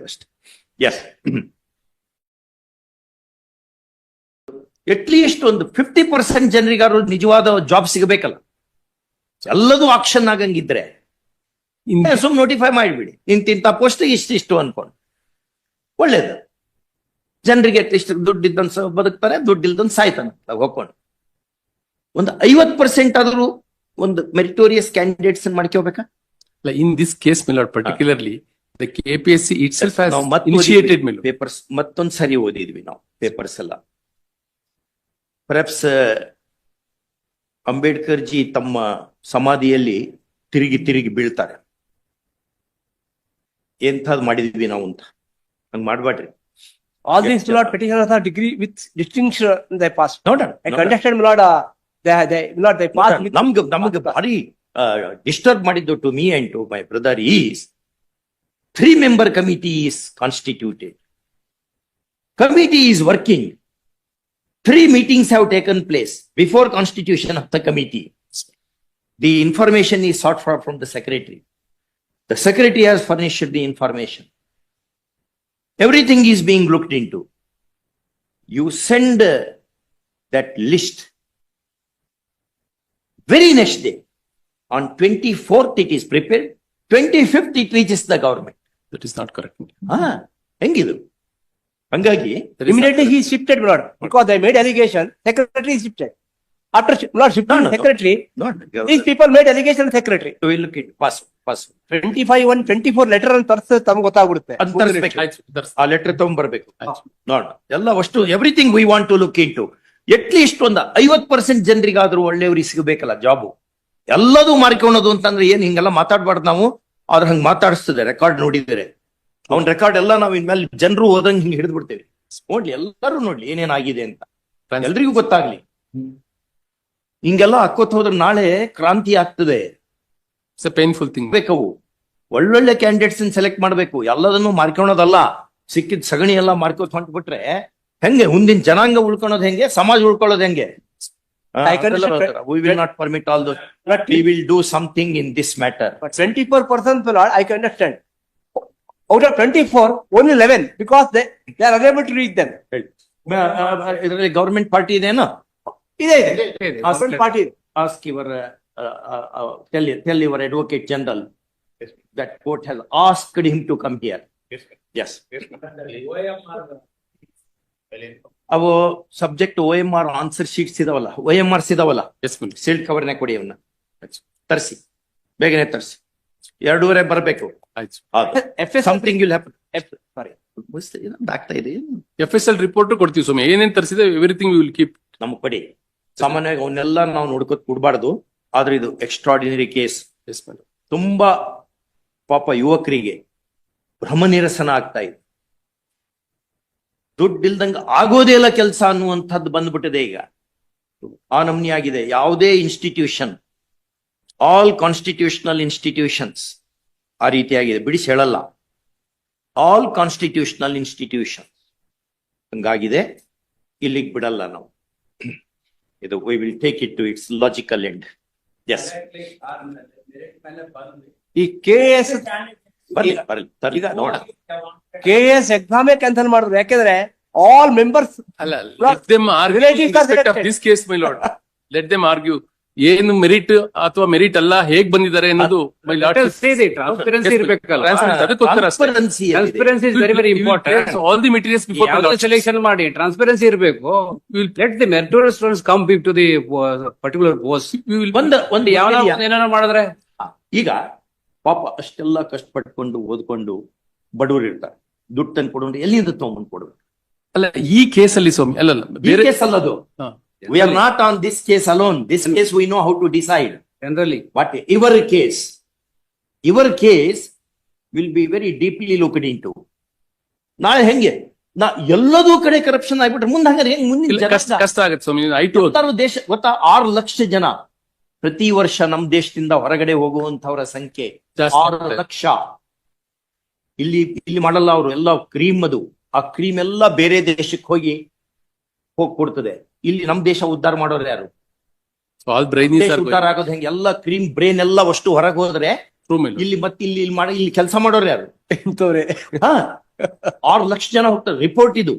ಅಷ್ಟೇ. S, at least ಒಂದು 50% ಜನರಿಗಾರು ನಿಜವಾದ ಜಾಬ್ ಸಿಗಬೇಕಲ್ಲ. ಎಲ್ಲದೂ ಆಕ್ಷನ್ ಆಗಂಗಿದ್ರೆ ಸುಮ್ ನೋಟಿಫೈ ಮಾಡಿಬಿಡಿ, ಇಂತಿಂತ ಪೋಸ್ಟ್ ಇಷ್ಟಿಷ್ಟು ಅನ್ಕೊಂಡು ಒಳ್ಳೇದು. ಜನರಿಗೆ ಅಟ್ಲೀಸ್ಟ್ ದುಡ್ಡಿದ್ದಂತ ಬದುಕ್ತಾರೆ, ದುಡ್ಡಿಲ್ದಂತ ಸಾಯ್ತಾನೆ ಹೋಗ್ಕೊಂಡು. ಒಂದು 50% ಆದ್ರೂ ಒಂದು ಮೆರಿಟೋರಿಯಸ್ ಕ್ಯಾಂಡಿಡೇಟ್ಸ್ ಮಾಡ್ಕೋಬೇಕಾ? In this case, my lord, particularly the KPSC itself has initiated, my lord. Papers ಮತ್ತೊಂದ್ ಸರಿ ಓದಿದ್ವಿ ನಾವು ಪೇಪರ್ಸ್ ಎಲ್ಲ. ಪರ್ಹ್ಯಾಪ್ಸ್ ಅಂಬೇಡ್ಕರ್ ಜಿ ತಮ್ಮ ಸಮಾಧಿಯಲ್ಲಿ ತಿರುಗಿ ತಿರುಗಿ ಬೀಳ್ತಾರೆ. ಎಂಥದ್ ಮಾಡಿದ್ವಿ ನಾವು ಅಂತ. ಹಂಗ್ ಮಾಡ್ಬೇಡ್ರಿ. All these my lord petitioners are degree with distinction they passed. ನೋಡೋಣ. I contested my lord, they passed with ನಮ್ಗೆ ಭಾರಿ ಡಿಸ್ಟರ್ಬ್ ಮಾಡಿದ್ದು to me and to my brother is 3-member committee is constituted. Committee is working. 3 meetings have taken place before constitution of the committee. The information is sought for from the secretary. The secretary has furnished the information. Everything is being looked into. You send that list. Very next day, on 24th it is prepared. 25th it reaches the government. That is not correct. ಹೆಂಗಿದು? ಹಂಗಾಗಿ immediately he shifted my lord because they made allegation. Secretary is shifted. After my lord shifting secretary, these people made allegation secretary. we look at pass 25/1/24 letter ಅಂತ ತರ್ಸ ತಮ್ಗೆ ಗೊತ್ತಾಗ್ಬಿಡುತ್ತೆ. ಆ letter ತಗೊಂಡ್ಬರ್ಬೇಕು. ನೋಡ ಎಲ್ಲ ಅಷ್ಟು everything we want to look in to. At least ಒಂದು 50% ಜನರಿಗಾದ್ರೂ ಒಳ್ಳೆಯವ್ರಿಗೆ ಸಿಗಬೇಕಲ್ಲ job. ಎಲ್ಲದೂ ಮಾರ್ಕೊಳ್ಳೋದು ಅಂತಂದ್ರೆ ಏನ್ ಹಿಂಗೆಲ್ಲ ಮಾತಾಡ್ಬಾರ್ದು ನಾವು. ಅವ್ರ ಹಂಗ್ ಮಾತಾಡಿಸ್ತದೆ ರೆಕಾರ್ಡ್ ನೋಡಿದರೆ. ಅವ್ನ ರೆಕಾರ್ಡ್ ಎಲ್ಲ ನಾವು ಇನ್ಮೇಲೆ ಜನರು ಓದಂಗ್ ಹಿಂಗ್ ಹಿಡಿದು ಬಿಡ್ತೇವೆ. ನೋಡ್ಲಿ, ಎಲ್ಲರೂ ನೋಡ್ಲಿ ಏನೇನಾಗಿದೆ ಅಂತ, ಎಲ್ರಿಗೂ ಗೊತ್ತಾಗ್ಲಿ. ಹಿಂಗೆಲ್ಲ ಹಾಕೋತ್ ಹೋದ್ರೆ ನಾಳೆ ಕ್ರಾಂತಿ ಆಗ್ತದೆ. It's a painful thing. ಬೇಕವು ಒಳ್ಳೊಳ್ಳೆ ಕ್ಯಾಂಡಿಡೇಟ್ಸ್ ಸೆಲೆಕ್ಟ್ ಮಾಡ್ಬೇಕು. ಎಲ್ಲದನ್ನು ಮಾರ್ಕೊಳೋದಲ್ಲ. ಸಿಕ್ಕಿದ ಸಗಣಿ ಎಲ್ಲ ಮಾರ್ಕೋತ್ ಹೊಂಟ್ಬಿಟ್ರೆ ಹೆಂಗೆ ಮುಂದಿನ ಜನಾಂಗ ಉಳ್ಕೊಳೋದು ಹೆಂಗೆ, ಸಮಾಜ ಉಳ್ಕೊಳ್ಳೋದು ಹೆಂಗೆ? We will not permit all those. We will do something in this matter. But 24% my lord I can understand. Out of 24, only 11 because they are unable to reach them. ಇದರಲ್ಲಿ ಗವರ್ಮೆಂಟ್ ಪಾರ್ಟಿ ಇದೇನೋ ಇದೆ government party. Ask your tell your advocate general that court has asked him to come here. Yes. ಅವು subject OMR answer sheets ಇದಾವಲ್ಲ, OMRs ಇದಾವಲ್ಲ, Yes, my lord. Sealed ಕವರ್ನಾಗ ಕೊಡಿ ಅವನ್ನ ತರಿಸಿ, ಬೇಗನೆ ತರಿಸಿ. 2:30 ಬರಬೇಕು. ಆಯ್ತು. Something will happen. ಸಾರಿ ಆಗ್ತಾ ಇದೆ. FSL ರಿಪೋರ್ಟ್ ಕೊಡ್ತೀವಿ ಸ್ವಾಮಿ. ಏನೇನ್ ತರಿಸಿದೆ ಎವ್ರಿಥಿಂಗ್ ವಿ ವಿಲ್ ಕೀಪ್. ನಮ್ಗೆ ಕೊಡಿ. ಸಾಮಾನ್ಯವಾಗಿ ಅವನ್ನೆಲ್ಲ ನಾವು ನೋಡ್ಕೊತ್ ಕೊಡ್ಬಾರ್ದು. ಆದ್ರೆ ಇದು extraordinary case. Yes, my lord. ತುಂಬಾ ಪಾಪ ಯುವಕರಿಗೆ ಭ್ರಮ ನಿರಸನ ಆಗ್ತಾ ಇದೆ. ದುಡ್ಡಿಲ್ದಂಗ ಆಗೋದೇ ಇಲ್ಲ ಕೆಲಸ ಅನ್ನುವಂಥದ್ದು ಬಂದ್ಬಿಟ್ಟಿದೆ ಈಗ. ಆ ನಮ್ನಿ ಆಗಿದೆ. ಯಾವುದೇ ಇನ್ಸ್ಟಿಟ್ಯೂಷನ್, ಆಲ್ ಕಾನ್ಸ್ಟಿಟ್ಯೂಷನಲ್ ಇನ್ಸ್ಟಿಟ್ಯೂಷನ್ಸ್ ಆ ರೀತಿಯಾಗಿದೆ. ಬಿಡಿಸಿ ಹೇಳಲ್ಲ, ಆಲ್ ಕಾನ್ಸ್ಟಿಟ್ಯೂಷನಲ್ ಇನ್ಸ್ಟಿಟ್ಯೂಷನ್ ಹಂಗಾಗಿದೆ. ಇಲ್ಲಿಗೆ ಬಿಡಲ್ಲ ನಾವು. ಇದು we will take it to its logical end. Yes, ಈ KS ಬರ್ಲಿ ಬರ್ಲಿ ಈಗ ನೋಡ. KS ಎಕ್ಸಾಮೇ ಕ್ಯಾನ್ಸಲ್ ಮಾಡಿದ್ರು. ಯಾಕೆಂದ್ರೆ ಆಲ್ ಮೆಂಬರ್ಸ್ ಅಲ್ಲ, let them argue in respect of this case, my lord. Let them argue. ಏನು ಮೆರಿಟ್ ಅಥವಾ ಮೆರಿಟ್ ಅಲ್ಲ, ಹೇಗ್ ಬಂದಿದ್ದಾರೆ ಅನ್ನೋದು my lord. ಟ್ರಾನ್ಸ್ಪರೆನ್ಸಿ ಇರಬೇಕಲ್ಲ. Transparency transparency is very very important. All the materials before my lord. Selection ಮಾಡಿ transparency ಇರಬೇಕು. Let the meritorious students come to the particular post. ಒಂದು ಯಾವ ಏನಾರ ಮಾಡಿದ್ರೆ ಈಗ ಪಾಪ ಅಷ್ಟೆಲ್ಲ ಕಷ್ಟಪಟ್ಕೊಂಡು ಓದ್ಕೊಂಡು ಬಡವರು ಇರ್ತಾರೆ. ದುಡ್ಡು ತಂದು ಕೊಡೋದು ಎಲ್ಲಿಂದ ತಗೊಂಡ್ಬಂದು ಕೊಡ್ಬೇಕು? ಅಲ್ಲ, ಈ ಕೇಸ್ ಅಲ್ಲಿ ಸ್ವಾಮಿ ಅಲ್ಲ ಬೇರೆ case ಅಲ್ಲದು. We are not on this case alone. This case we know how to decide. Generally But your case will be very deeply looked into. ನಾಳೆ ಹೆಂಗೆ ಎಲ್ಲದೂ ಕಡೆ ಕರಪ್ಷನ್ ಆಗ್ಬಿಟ್ರೆ ಮುಂದೆ ಹಂಗಾರೆ ಹೆಂಗ್ ಮುಂದಿನ ಕಷ್ಟ ಆಗುತ್ತೆ ಸ್ವಾಮಿ. ಐಟು ದೇಶ ಗೊತ್ತಾ, 6 ಲಕ್ಷ ಜನ ಪ್ರತಿ ವರ್ಷ ನಮ್ ದೇಶದಿಂದ ಹೊರಗಡೆ ಹೋಗುವಂತವರ ಸಂಖ್ಯೆ 6 ಲಕ್ಷ. ಇಲ್ಲಿ ಮಾಡಲ್ಲ ಅವರು. ಎಲ್ಲ ಕ್ರೀಮ್ ಅದು, ಆ ಕ್ರೀಮ್ ಎಲ್ಲ ಬೇರೆ ದೇಶಕ್ಕೆ ಹೋಗಿ ಕೊಡ್ತದೆ. ಇಲ್ಲಿ ನಮ್ ದೇಶ ಉದ್ಧಾರ ಮಾಡೋರು ಯಾರು? ಆಲ್ ಬ್ರೈನ್ ಉದ್ಧಾರ ಆಗೋದು ಹೆಂಗೆ? ಎಲ್ಲ ಕ್ರೀಮ್ ಬ್ರೈನ್ ಎಲ್ಲ ಅಷ್ಟು ಹೊರಗೆ ಹೋದ್ರೆ ಇಲ್ಲಿ ಮತ್ತೆ ಇಲ್ಲಿ ಕೆಲಸ ಮಾಡೋರು ಯಾರು? ಇಂಥವ್ರೆ. ಹಾ 6 ಲಕ್ಷ ಜನ ಹೋಗ್ತಾರೆ. ರಿಪೋರ್ಟ್ ಇದು.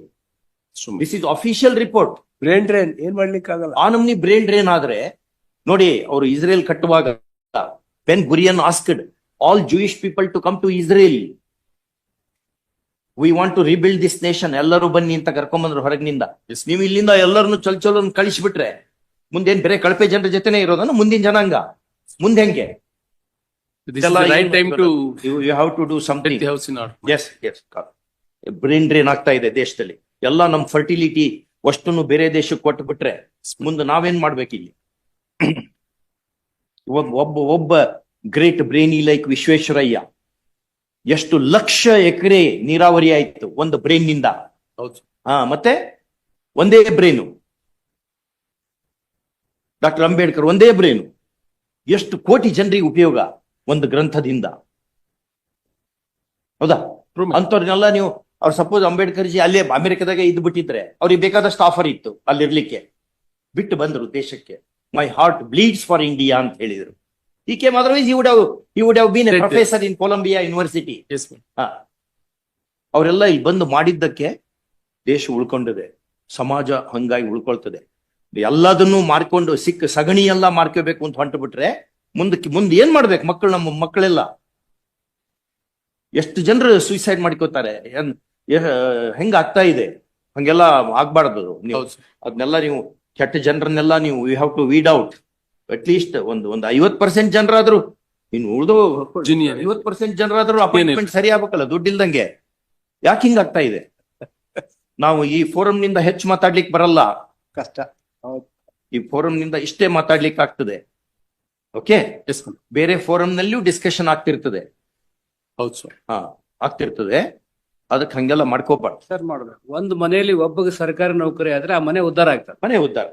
This is official report. Brain drain ಏನ್ ಮಾಡ್ಲಿಕ್ಕೆ ಆಗಲ್ಲ. ಆ ನಮ್ನಿ ಬ್ರೇನ್ ಡ್ರೈನ್ ಆದ್ರೆ ನೋಡಿ, ಅವರು ಇಸ್ರೇಲ್ ಕಟ್ಟುವಾಗ Ben Gurion asked all Jewish people to come to Israel. We want to rebuild this nation. ಎಲ್ಲರೂ ಬನ್ನಿ ಅಂತ ಕರ್ಕೊಂಡ್ಬಂದ್ರು ಹೊರಗಿನಿಂದ. ನೀವು ಇಲ್ಲಿಂದ ಎಲ್ಲರನ್ನು ಚೊಲ್ ಕಳಿಸ್ಬಿಟ್ರೆ ಮುಂದೇನ್ ಬೇರೆ ಕಳಪೆ ಜನರ ಜೊತೆನೆ ಇರೋದನ್ನ ಮುಂದಿನ ಜನಾಂಗ ಮುಂದೆ ಹೆಂಗೆ? This is the right time to you have to do get something. the house in order. Yes brain drain ಆಗ್ತಾ ಇದೆ ದೇಶದಲ್ಲಿ. ಎಲ್ಲ ನಮ್ ಫರ್ಟಿಲಿಟಿ ಅಷ್ಟನ್ನು ಬೇರೆ ದೇಶಕ್ಕೆ ಕೊಟ್ಟು ಬಿಟ್ರೆ ಮುಂದೆ ನಾವೇನ್ ಮಾಡ್ಬೇಕಿಲ್ಲಿ? ಒಬ್ಬ ಗ್ರೇಟ್ ಬ್ರೇನಿ ಲೈಕ್ ವಿಶ್ವೇಶ್ವರಯ್ಯ, ಎಷ್ಟು ಲಕ್ಷ ಎಕರೆ ನೀರಾವರಿ ಆಯ್ತು ಒಂದು ಬ್ರೇನ್ ನಿಂದ. ಹೌದು. ಮತ್ತೆ ಒಂದೇ ಬ್ರೇನು. ಡಾಕ್ಟರ್ ಅಂಬೇಡ್ಕರ್ ಒಂದೇ ಬ್ರೇನು. ಎಷ್ಟು ಕೋಟಿ ಜನರಿಗೆ ಉಪಯೋಗ ಒಂದು ಗ್ರಂಥದಿಂದ. ಹೌದಾ? True. ಅಂತವ್ರನ್ನೆಲ್ಲ ನೀವು ಅವ್ರು ಸಪೋಸ್ ಅಂಬೇಡ್ಕರ್ ಜಿ ಅಲ್ಲೇ ಅಮೆರಿಕದಾಗ ಇದ್ದು ಬಿಟ್ಟಿದ್ರೆ ಅವ್ರಿಗೆ ಬೇಕಾದಷ್ಟು ಆಫರ್ ಇತ್ತು ಅಲ್ಲಿರ್ಲಿಕ್ಕೆ, ಬಿಟ್ಟು ಬಂದ್ರು ದೇಶಕ್ಕೆ. My heart bleeds for India ಅಂತ ಹೇಳಿದ್ರು. ಈ came otherwise he would have been a professor in Columbia University. Yes, ma'am. ಅವರೆಲ್ಲ ಇಲ್ಲಿ ಬಂದು ಮಾಡಿದ್ದಕ್ಕೆ ದೇಶ ಉಳ್ಕೊಂಡಿದೆ, ಸಮಾಜ ಹಂಗಾಗಿ ಉಳ್ಕೊಳ್ತದೆ. ಎಲ್ಲದನ್ನು ಮಾರ್ಕೊಂಡು ಸಿಕ್ಕ ಸಗಣಿ ಎಲ್ಲ ಮಾರ್ಕೋಬೇಕು ಅಂತ ಹೊಂಟು ಬಿಟ್ರೆ ಮುಂದೆ ಏನ್ ಮಾಡ್ಬೇಕು ಮಕ್ಕಳು? ನಮ್ಮ ಮಕ್ಕಳೆಲ್ಲ ಎಷ್ಟು ಜನರು ಸೂಸೈಡ್ ಮಾಡ್ಕೋತಾರೆ, ಹೆಂಗ ಆಗ್ತಾ ಇದೆ? ಹಂಗೆಲ್ಲ ಆಗ್ಬಾರ್ದು. ನೀವು ಹೌದು. ಅದನ್ನೆಲ್ಲ ನೀವು ಕೆಟ್ಟ ಜನರನ್ನೆಲ್ಲ ನೀವು you have to weed out. At least ಒಂದು 50% ಜನರಾದ್ರು, ಇನ್ನು ಉಳಿದು Junior. 50% ಜನರಾದ್ರೂ ಅಪಾಯಿಂಟ್ಮೆಂಟ್ ಸರಿ ಆಗ್ಬೇಕಲ್ಲ, ದುಡ್ಡಿಲ್ದಂಗೆ. ಯಾಕೆ ಹಿಂಗ ಆಗ್ತಾ ಇದೆ? ನಾವು ಈ ಫೋರಂ ನಿಂದ ಹೆಚ್ಚು ಮಾತಾಡ್ಲಿಕ್ಕೆ ಬರಲ್ಲ. ಕಷ್ಟ. ಈ ಫೋರಂ ನಿಂದ ಇಷ್ಟೇ ಮಾತಾಡ್ಲಿಕ್ಕೆ ಆಗ್ತದೆ. Okay, Yes, ma'am. ಬೇರೆ ಫೋರಂ ನಲ್ಲಿಯೂ ಡಿಸ್ಕಷನ್ ಆಗ್ತಿರ್ತದೆ. ಹೌದು ಸರ್. ಆಗ್ತಿರ್ತದೆ. ಅದಕ್ಕೆ ಹಂಗೆಲ್ಲ ಮಾಡ್ಕೋಬಾರ್ದು. ಸರ್ ಮಾಡ್ಬೇಕು. ಒಂದು ಮನೆಯಲ್ಲಿ ಒಬ್ಬಗೆ ಸರ್ಕಾರಿ ನೌಕರಿ ಆದ್ರೆ ಆ ಮನೆ ಉದ್ಧಾರ ಆಗ್ತದೆ. ಮನೆ ಉದ್ದಾರ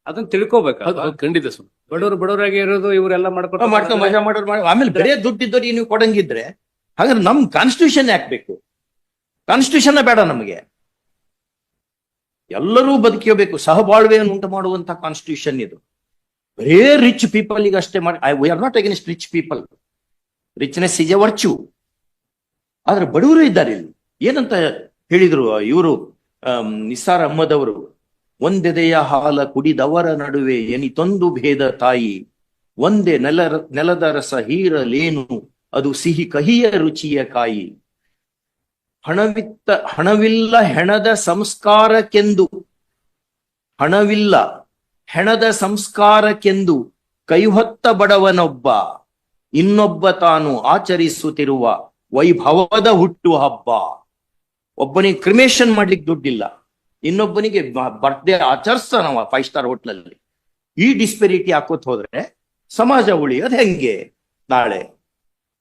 ಅದನ್ನ ತಿಳ್ಕೊಬೇಕು. ಹೌದು, ಹೌದು, ಖಂಡಿತ ಸರ್. ಬಡವರಾಗಿ ಇರೋದು ಇವರೆಲ್ಲ ಮಾಡ್ಕೊಂಡು ಮಾಡ್ಕೊಂಡು ಮಜಾ ಮಾಡೋರು ಮಾಡಿ ಆಮೇಲೆ ಬೇರೆ ದುಡ್ಡಿದ್ದವ್ರಿಗೆ ನೀವು ಕೊಡಂಗಿದ್ರೆ ಹಾಗಾದ್ರೆ ನಮ್ ಕಾನ್ಸ್ಟಿಟ್ಯೂಷನ್ ಯಾಕಬೇಕು? ಕಾನ್ಸ್ಟಿಟ್ಯೂಷನ್ ಬೇಡ ನಮಗೆ. ಎಲ್ಲರೂ ಬದುಕಬೇಕು, ಸಹಬಾಳ್ವೆಯನ್ನು ಉಂಟು ಮಾಡುವಂತ ಕಾನ್ಸ್ಟಿಟ್ಯೂಷನ್ ಇದು. ಬರೇ ರಿಚ್ ಪೀಪಲ್ ಈಗ ಅಷ್ಟೇ ಮಾಡಿ. We are not against rich people. Richness is A virtue. ಆದ್ರೆ ಬಡವರು ಇದ್ದಾರೆ ಇಲ್ಲಿ. ಏನಂತ ಹೇಳಿದ್ರು ಇವರು ನಿಸಾರ್ ಅಹ್ಮದ್ ಅವರು, ಒಂದೆದೆಯ ಹಾಲ ಕುಡಿದವರ ನಡುವೆ ಎನಿತೊಂದು ಭೇದ ತಾಯಿ, ಒಂದೇ ನೆಲದ ರಸ ಹೀರಲೇನು ಅದು ಸಿಹಿ ಕಹಿಯ ರುಚಿಯ ಕಾಯಿ. ಹಣವಿಲ್ಲ ಹೆಣದ ಸಂಸ್ಕಾರಕ್ಕೆಂದು, ಹಣವಿಲ್ಲ ಹೆಣದ ಸಂಸ್ಕಾರಕ್ಕೆಂದು ಕೈಹೊತ್ತ ಬಡವನೊಬ್ಬ, ಇನ್ನೊಬ್ಬ ತಾನು ಆಚರಿಸುತ್ತಿರುವ ವೈಭವದ ಹುಟ್ಟು ಹಬ್ಬ. ಒಬ್ಬನಿಗೆ ಕ್ರಿಮೇಷನ್ ಮಾಡ್ಲಿಕ್ಕೆ ದುಡ್ಡಿಲ್ಲ, ಇನ್ನೊಬ್ಬನಿಗೆ ಬರ್ತ್ಡೇ ಆಚರಿಸ್ತಾನವ 5 ಸ್ಟಾರ್ ಹೋಟ್ಲಲ್ಲಿ. ಈ ಡಿಸ್ಪೆರಿಟಿ ಹಾಕೋತ್ ಹೋದ್ರೆ ಸಮಾಜ ಉಳಿಯೋದು ಹೆಂಗೆ? ನಾಳೆ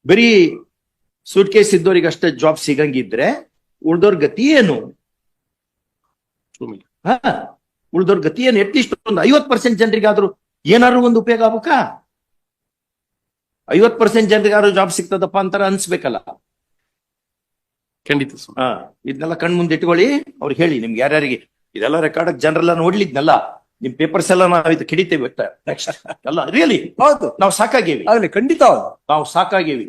ಬರೀ ಸೂಟ್ ಕೇಸ್ ಇದ್ದವ್ರಿಗೆ ಅಷ್ಟೇ ಜಾಬ್ ಸಿಗಂಗಿದ್ರೆ ಉಳ್ದೋರ್ ಗತಿ ಏನು? ಉಳ್ದೋರ್ ಗತಿ ಏನು? ಅಟ್ಲೀಸ್ಟ್ ಒಂದು 50% ಜನರಿಗಾದ್ರೂ ಏನಾದ್ರು ಒಂದು ಉಪಯೋಗ ಆಗ್ಬೇಕಾ? 50% ಜನರಿಗಾದ್ರೂ ಜಾಬ್ ಸಿಗ್ತದಪ್ಪ ಅಂತಾರ ಅನ್ಸ್ಬೇಕಲ್ಲ. ಖಂಡಿತ ಸರ್. ಇದನ್ನೆಲ್ಲ ಕಣ್ ಮುಂದೆ ಇಟ್ಕೊಳ್ಳಿ. ಅವ್ರಿಗೆ ಹೇಳಿ, ನಿಮ್ಗೆ ಯಾರ್ಯಾರಿಗೆ ಇದೆಲ್ಲ ರೆಕಾರ್ಡ್ ಜನರೆಲ್ಲ ನೋಡ್ಲಿದ್ನಲ್ಲ, ನಿಮ್ ಪೇಪರ್ಸ್ ಎಲ್ಲ ನಾವು ಇದು ಕಿಡಿತೇವೆ ನೆಕ್ಸ್ಟ್ ಎಲ್ಲ. ರಿಯಲಿ ಹೌದು, ನಾವು ಸಾಕಾಗೇವಿ. ಆಗ್ಲಿ, ಖಂಡಿತ ಹೌದು. ನಾವು ಸಾಕಾಗೇವಿ.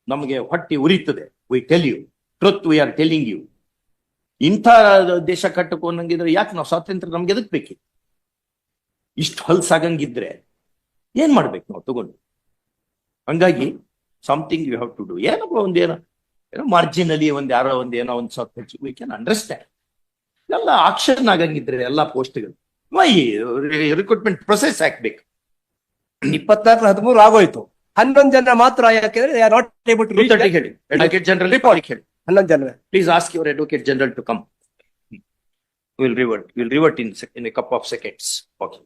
ನಮಗೆ ಹೊಟ್ಟಿ ಉರಿತದೆ. We tell you truth, we are telling you. ಇಂಥ ದೇಶ ಕಟ್ಟಕೊಂಡಂಗಿದ್ರೆ ಯಾಕೆ ನಾವು ಸ್ವಾತಂತ್ರ್ಯ ನಮ್ಗೆ ಎದಕ್ ಬೇಕಿತ್ತು? ಇಷ್ಟು ಹೊಲ್ಸಾಗಂಗಿದ್ರೆ ಏನ್ ಮಾಡ್ಬೇಕು ನಾವು ತಗೊಂಡು? ಹಂಗಾಗಿ something you have to do. ಏನಪ್ಪ ಒಂದೇನೋ ಮಾರ್ಜಿನಲಿ ಯಾರೋ ಏನೋ ಒಂದ್ ಸ್ವಲ್ಪ ಹೆಚ್ಚು, ವಿ ಕ್ಯಾನ್ ಅಂಡರ್ಸ್ಟ್ಯಾಂಡ್. ಎಲ್ಲ ಆಕ್ಷನ್ ಆಗಂಗಿದ್ರೆ ಎಲ್ಲ ಪೋಸ್ಟ್ಗಳು ರಿಕ್ರೂಟ್ಮೆಂಟ್ ಪ್ರೊಸೆಸ್ ಹಾಕ್ಬೇಕು. 24-13 ಆಗೋಯ್ತು. 11 ಜನ ಮಾತ್ರ ಯಾಕೆಂದ್ರೆ they are not able to reach that. ಹೇಳಿ ಅಡ್ವೊಕೇಟ್ ಜನರಲ್ ಹೇಳಿ. 11 ಜನ. Please ask your advocate general to come. We'll revert in a couple of seconds. Okay.